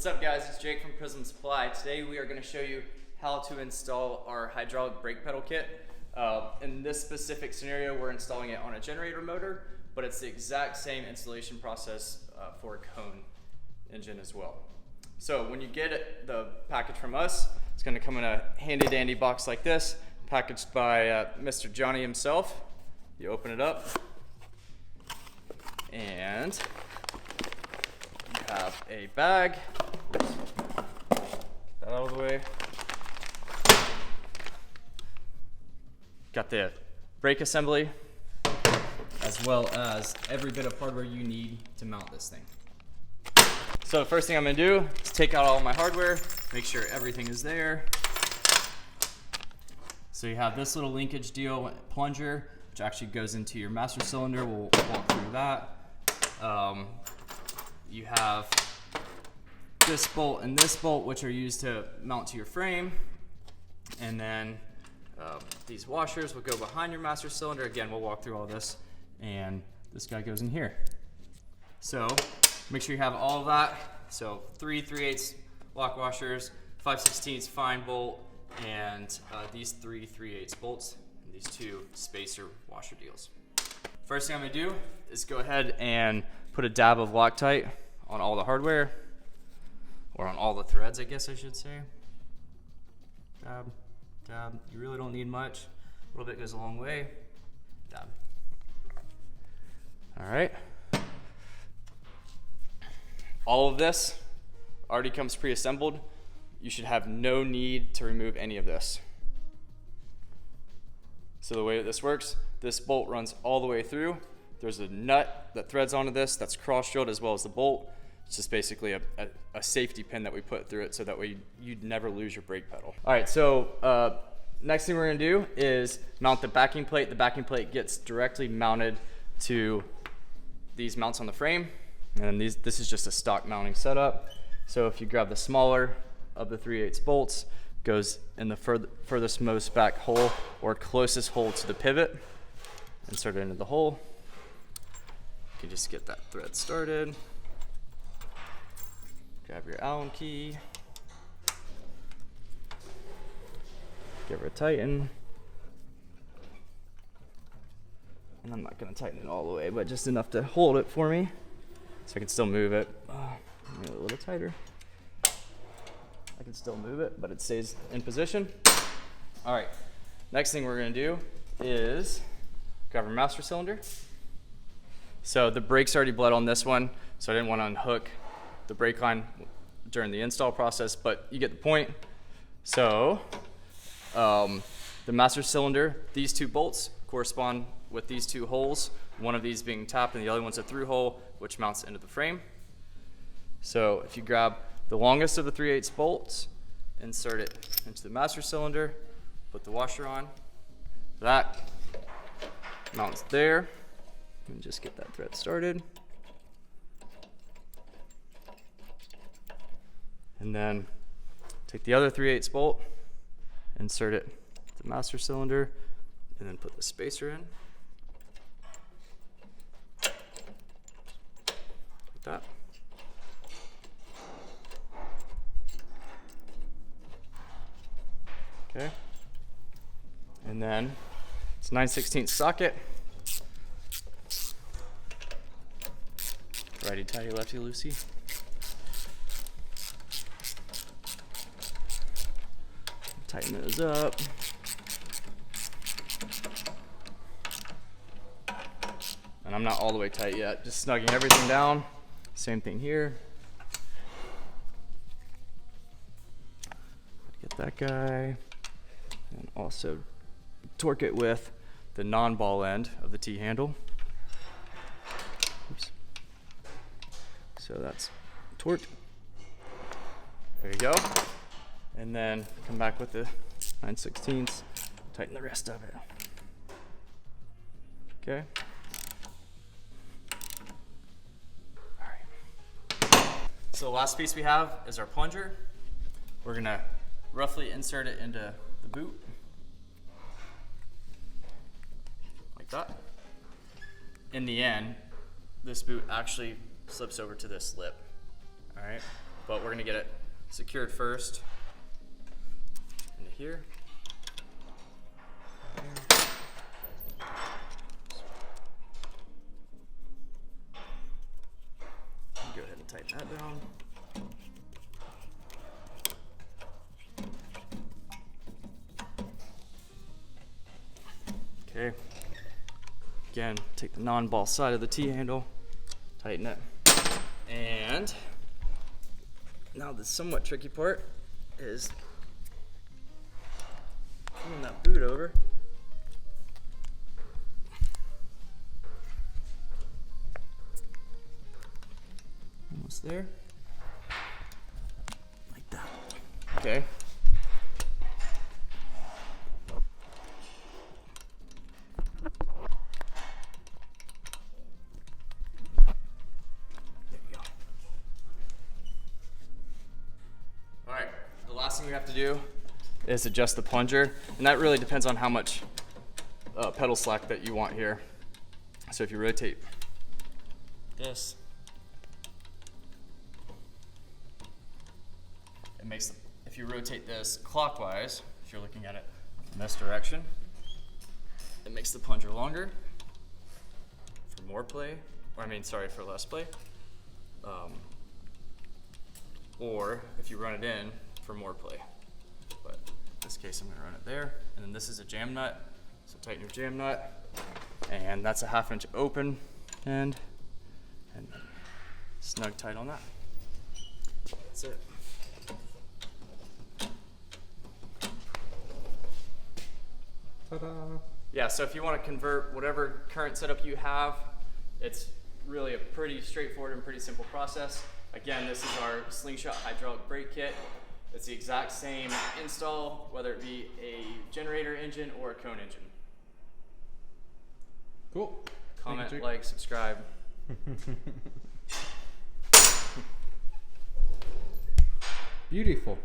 What's up guys, it's Jake from Prism Supply. Today we are going to show you how to install our hydraulic brake pedal kit. In this specific scenario we're installing it on a generator motor, but it's the exact same installation process for a cone engine as well. So when you get the package from us, it's going to come in a handy dandy box like this, packaged by Mr. Johnny himself. You open it up and you have a bag. That out of the way. Got the brake assembly, as well as every bit of hardware you need to mount this thing. So the first thing I'm gonna do is take out all my hardware, make sure everything is there. So you have this little linkage deal, Plunger, which actually goes into your master cylinder. We'll walk through that. You have this bolt and this bolt, which are used to mount to your frame. And then these washers will go behind your master cylinder. Again, we'll walk through all this. And this guy goes in here. So make sure you have all of that. So 3 3/8 lock washers, 5/16 fine bolt, and these 3 3/8 bolts, and these 2 spacer washer deals. First thing I'm gonna do is go ahead and put a dab of Loctite on all the hardware, or on all the threads, I guess I should say. Dab, dab. You really don't need much. A little bit goes a long way. Dab. All right. All of this already comes pre-assembled. You should have no need to remove any of this. So the way that this works, this bolt runs all the way through. There's a nut that threads onto this that's cross-drilled, as well as the bolt. It's just basically a safety pin that we put through it so that way you'd never lose your brake pedal. All right, so next thing we're gonna do is mount the backing plate. The backing plate gets directly mounted to these mounts on the frame. And this is just a stock mounting setup. So if you grab the smaller of the 3/8 bolts, goes in the furthest most back hole or closest hole to the pivot. Insert it into the hole. You can just get that thread started. Grab your Allen key. Give her a tighten. And I'm not gonna tighten it all the way, but just enough to hold it for me, so I can still move it. Make it a little tighter. I can still move it, but it stays in position. All right, next thing we're gonna do is grab our master cylinder. So the brake's already bled on this one, so I didn't wanna unhook the brake line during the install process, but you get the point. So the master cylinder, these 2 bolts correspond with these 2 holes, one of these being tapped and the other one's a through hole, which mounts into the frame. So if you grab the longest of the 3/8 bolts, insert it into the master cylinder, put the washer on, that mounts there, and just get that thread started. And then take the other 3/8 bolt, insert it to the master cylinder, and then put the spacer in. Like that. Okay. And then it's 9/16 socket. Righty tighty, lefty loosey. Tighten those up. And I'm not all the way tight yet, just snugging everything down. Same thing here. Get that guy. And also torque it with the non-ball end of the T-handle. Oops. So that's torqued. There you go. And then come back with the 9/16, tighten the rest of it. Okay. All right. So the last piece we have is our plunger. We're gonna roughly insert it into the boot. Like that. In the end, this boot actually slips over to this lip. All right. but we're gonna get it secured first into here. Go ahead and tighten that down. Okay. Again, take the non-ball side of the T-handle, tighten it. And now the somewhat tricky part is pulling that boot over. Almost there. Like that. Okay. Last thing we have to do is adjust the plunger, and that really depends on how much pedal slack that you want here. So if you rotate this, it makes, if you rotate this clockwise, if you're looking at it in this direction, it makes the plunger longer for more play, or I mean, sorry, for less play. Or if you run it in, for more play. But in this case, I'm gonna run it there. And then this is a jam nut. So tighten your jam nut. And that's a 1/2 inch open end. And snug tight on that. That's it. Ta-da! Yeah, so if you want to convert whatever current setup you have, it's really a pretty straightforward and pretty simple process. Again, this is our Slingshot hydraulic brake kit. It's the exact same install, whether it be a generator engine or a cone engine. Cool. Comment, like, subscribe. Beautiful.